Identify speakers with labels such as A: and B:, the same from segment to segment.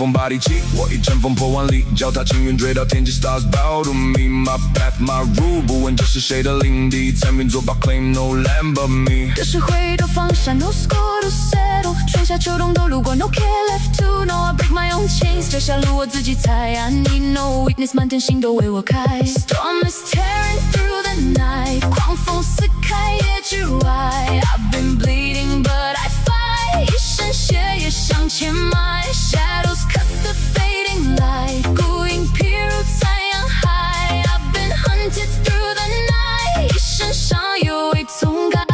A: 风把力气，我一阵风破万里，脚踏青云追到天际 ，Stars bow to me, my path, my rule， 不问这是谁的领地，参运作把 claim no land but me。
B: 这是回头放闪 ，no score to settle， 春夏秋冬都路过 ，no care left to know， I break my own chains， 这条路我自己踩 ，I need no witness， 满天星都为我开。Storm is tearing through the night， 狂风撕开夜之外 ，I've been bleeding but I fight， 一身血液向前迈 ，Shadows cut the fading light， 孤影披入残阳海 ，I've been hunted through the night， 一身伤有未痛感。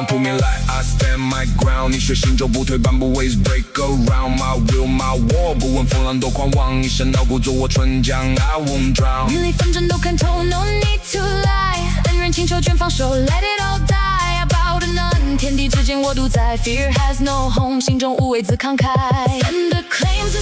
A: 扑面来 I stand my ground， 你血行舟不退半步 waves break around my will my war， 不问风浪多狂妄，一身傲骨做我春江 I won't drown。
B: 云里纷争都看透 no need to lie， 恩怨情仇全放手 let it all die， I bow to none， 天地之间我独在 fear has no home， 心中无畏自慷慨。Thunder claims the